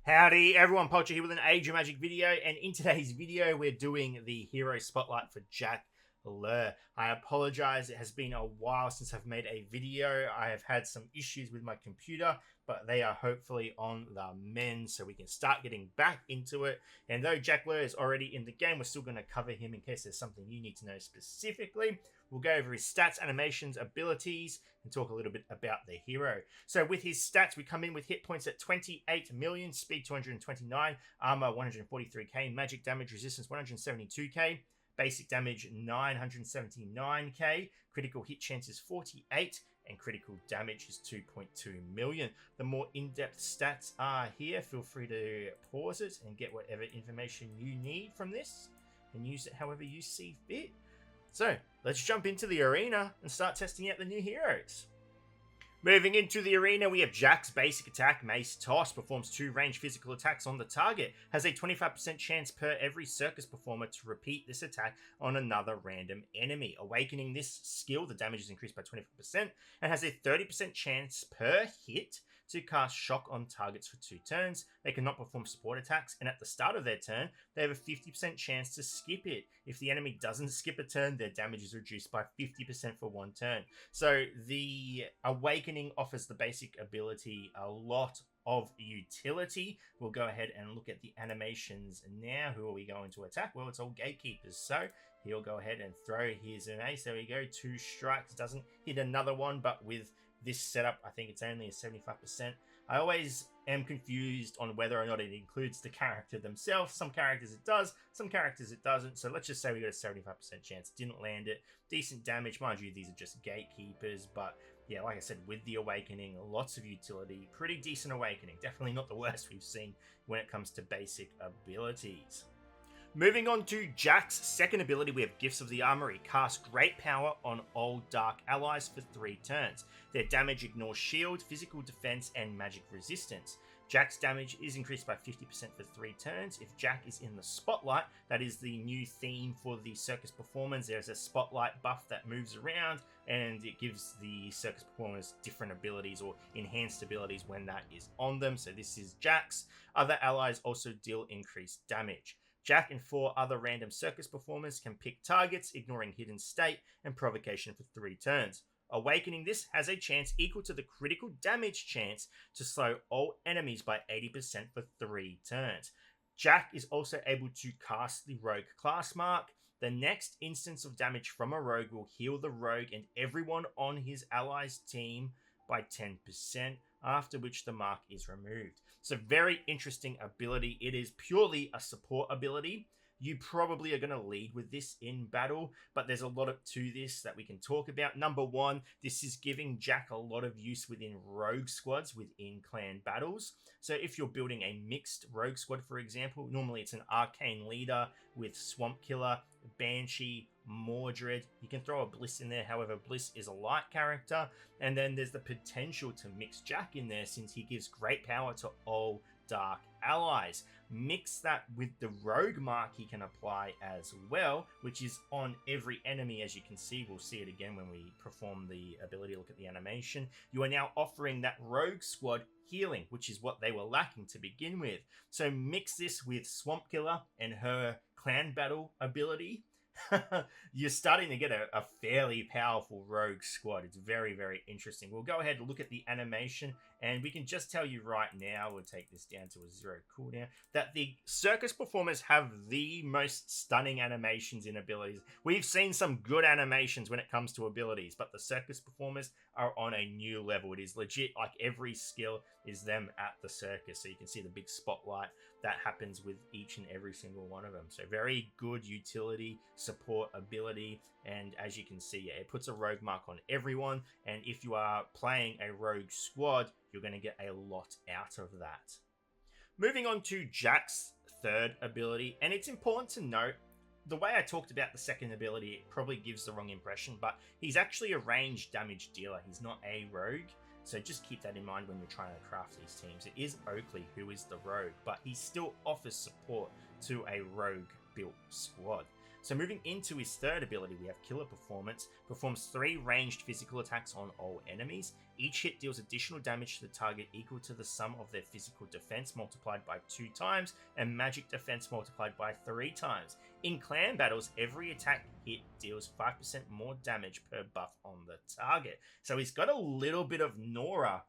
Howdy everyone, Poacher here with an Age of Magic video, and in today's video we're doing the Hero Spotlight for Jack Lerr. I apologize, it has been a while since I've made a video. I have had some issues with my computer, but they are hopefully on the mend so we can start getting back into it. And though Jack Lerr is already in the game, we're still going to cover him in case there's something you need to know specifically. We'll go over his stats, animations, abilities, and talk a little bit about the hero. So with his stats, we come in with hit points at 28 million, speed 229, armor 143k, magic damage resistance 172k, basic damage 979k, critical hit chance is 48, and critical damage is 2.2 million. The more in-depth stats are here. Feel free to pause it and get whatever information you need from this and use it however you see fit. So let's jump into the arena and start testing out the new heroes. Moving into the arena, we have Jack's basic attack, Mace Toss, performs 2 ranged physical attacks on the target, has a 25% chance per every circus performer to repeat this attack on another random enemy. Awakening this skill, the damage is increased by 25%, and has a 30% chance per hit to cast shock on targets for 2 turns. They cannot perform support attacks, and at the start of their turn, they have a 50% chance to skip it. If the enemy doesn't skip a turn, their damage is reduced by 50% for 1 turn. So the Awakening offers the basic ability a lot of utility. We'll go ahead and look at the animations now. Who are we going to attack? Well, it's all gatekeepers, so he'll go ahead and throw his ace. There we go, 2 strikes, doesn't hit another one, but with this setup, I think it's only a 75%. I always am confused on whether or not it includes the character themselves. Some characters it does, some characters it doesn't. So let's just say we got a 75% chance. Didn't land it. Decent damage. Mind you, these are just gatekeepers. But yeah, like I said, with the Awakening, lots of utility. Pretty decent Awakening. Definitely not the worst we've seen when it comes to basic abilities. Moving on to Jack's second ability, we have Gifts of the Armory. Cast great power on all dark allies for 3 turns. Their damage ignores shield, physical defense, and magic resistance. Jack's damage is increased by 50% for 3 turns. If Jack is in the spotlight, that is the new theme for the circus performance. There's a spotlight buff that moves around, and it gives the circus performers different abilities or enhanced abilities when that is on them. So this is Jack's. Other allies also deal increased damage. Jack and 4 other random circus performers can pick targets, ignoring hidden state and provocation for 3 turns. Awakening this has a chance equal to the critical damage chance to slow all enemies by 80% for 3 turns. Jack is also able to cast the Rogue class mark. The next instance of damage from a rogue will heal the rogue and everyone on his allies' team by 10%, after which the mark is removed. It's a very interesting ability. It is purely a support ability. You probably are going to lead with this in battle, but there's a lot to this that we can talk about. Number 1, this is giving Jack a lot of use within rogue squads within clan battles. So if you're building a mixed rogue squad, for example, normally it's an arcane leader with Swamp Killer, Banshee, Mordred. You can throw a Bliss in there, however Bliss is a light character, and then there's the potential to mix Jack in there since he gives great power to all dark allies. Mix that with the rogue mark he can apply as well, which is on every enemy. As you can see, we'll see it again when we perform the ability. Look at the animation. You are now offering that rogue squad healing, which is what they were lacking to begin with. So mix this with Swamp Killer and her clan battle ability. You're starting to get a fairly powerful rogue squad. It's very, very interesting. We'll go ahead and look at the animation, and we can just tell you right now, we'll take this down to a 0 cooldown, that the circus performers have the most stunning animations in abilities. We've seen some good animations when it comes to abilities, but the circus performers are on a new level. It is legit, like every skill is them at the circus. So you can see the big spotlight that happens with each and every single one of them. So very good utility, support ability, and as you can see, it puts a rogue mark on everyone, and if you are playing a rogue squad, you're going to get a lot out of that. Moving on to Jack's third ability, and it's important to note, the way I talked about the second ability, it probably gives the wrong impression, but he's actually a ranged damage dealer. He's not a rogue. So just keep that in mind when you're trying to craft these teams. It is Oakley who is the rogue, but he still offers support to a rogue built squad. So moving into his third ability, we have Killer Performance. Performs 3 ranged physical attacks on all enemies. Each hit deals additional damage to the target equal to the sum of their physical defense multiplied by 2 times and magic defense multiplied by 3 times. In clan battles, every attack hit deals 5% more damage per buff on the target. So he's got a little bit of Nora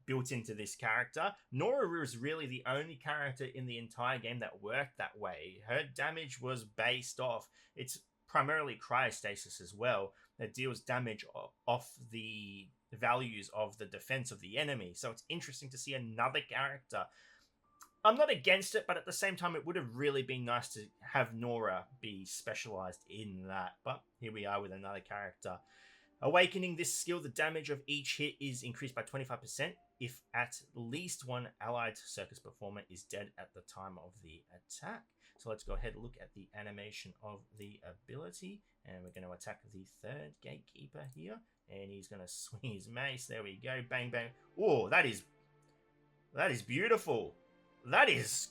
built into this character. Nora is really the only character in the entire game that worked that way. Her damage was based off, it's primarily cryostasis as well, that deals damage off the values of the defense of the enemy. So it's interesting to see another character. I'm not against it, but at the same time, it would have really been nice to have Nora be specialized in that. But here we are with another character. Awakening this skill, the damage of each hit is increased by 25% if at least one allied circus performer is dead at the time of the attack. So let's go ahead and look at the animation of the ability. And we're going to attack the third gatekeeper here. And he's going to swing his mace. There we go. Bang, bang. Oh, that is beautiful. That is,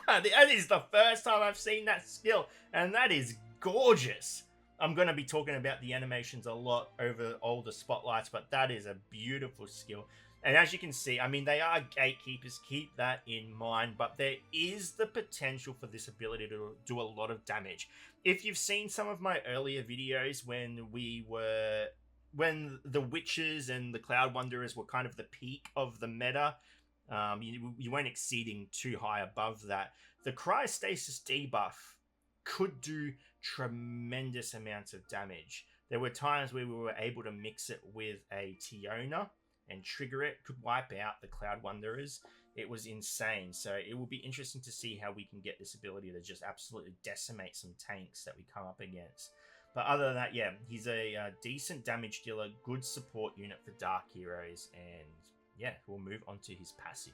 that is the first time I've seen that skill. And that is gorgeous. I'm going to be talking about the animations a lot over all the spotlights, but that is a beautiful skill. And as you can see, I mean, they are gatekeepers, keep that in mind, but there is the potential for this ability to do a lot of damage. If you've seen some of my earlier videos when the Witches and the Cloud Wanderers were kind of the peak of the meta, you weren't exceeding too high above that. The cryostasis debuff could do tremendous amounts of damage. There were times where we were able to mix it with a Tiona and trigger it, could wipe out the Cloud Wanderers. It was insane. So it will be interesting to see how we can get this ability to just absolutely decimate some tanks that we come up against. But other than that, yeah, he's a decent damage dealer, good support unit for Dark Heroes, and yeah, we'll move on to his passive.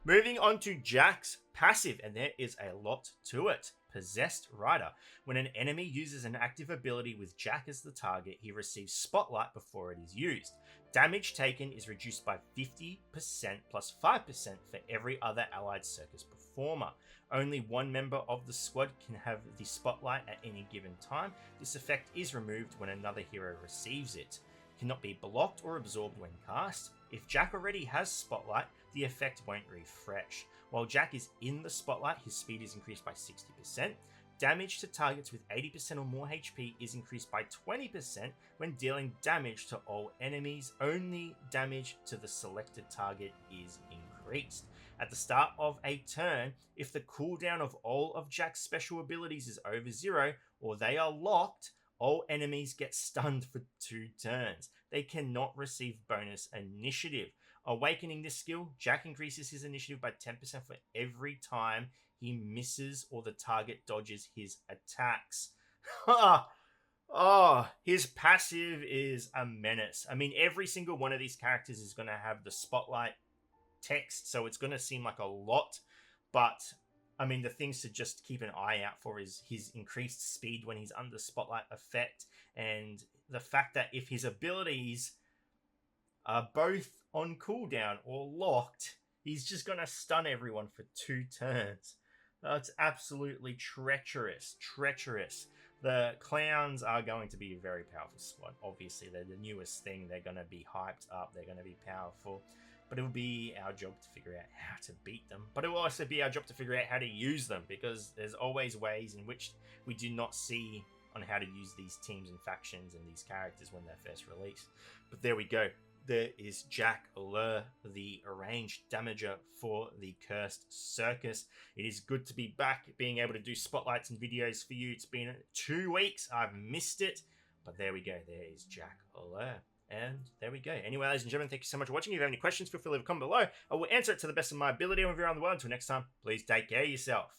Moving on to Jack's passive, and there is a lot to it. Possessed Rider. When an enemy uses an active ability with Jack as the target, he receives Spotlight before it is used. Damage taken is reduced by 50% plus 5% for every other allied circus performer. Only one member of the squad can have the Spotlight at any given time. This effect is removed when another hero receives it. Cannot be blocked or absorbed when cast. If Jack already has Spotlight, the effect won't refresh. While Jack is in the Spotlight, his speed is increased by 60%. Damage to targets with 80% or more HP is increased by 20% when dealing damage to all enemies. Only damage to the selected target is increased. At the start of a turn, if the cooldown of all of Jack's special abilities is over 0 or they are locked, all enemies get stunned for 2 turns. They cannot receive bonus initiative. Awakening this skill, Jack increases his initiative by 10% for every time he misses or the target dodges his attacks. His passive is a menace. I mean, every single one of these characters is going to have the Spotlight text, so it's going to seem like a lot, but I mean, the things to just keep an eye out for is his increased speed when he's under Spotlight effect, and the fact that if his abilities are both on cooldown or locked, he's just going to stun everyone for 2 turns. That's absolutely treacherous. The clowns are going to be a very powerful squad. Obviously, they're the newest thing. They're going to be hyped up. They're going to be powerful. But it will be our job to figure out how to beat them. But it will also be our job to figure out how to use them, because there's always ways in which we do not see on how to use these teams and factions and these characters when they're first released. But there we go. There is Jack Lerr, the arranged damager for the Cursed Circus. It is good to be back, being able to do spotlights and videos for you. It's been 2 weeks. I've missed it. But there we go. There is Jack Lerr. And there we go. Anyway, ladies and gentlemen, thank you so much for watching. If you have any questions, feel free to leave a comment below. I will answer it to the best of my ability. And if you're around the world, until next time, please take care of yourself.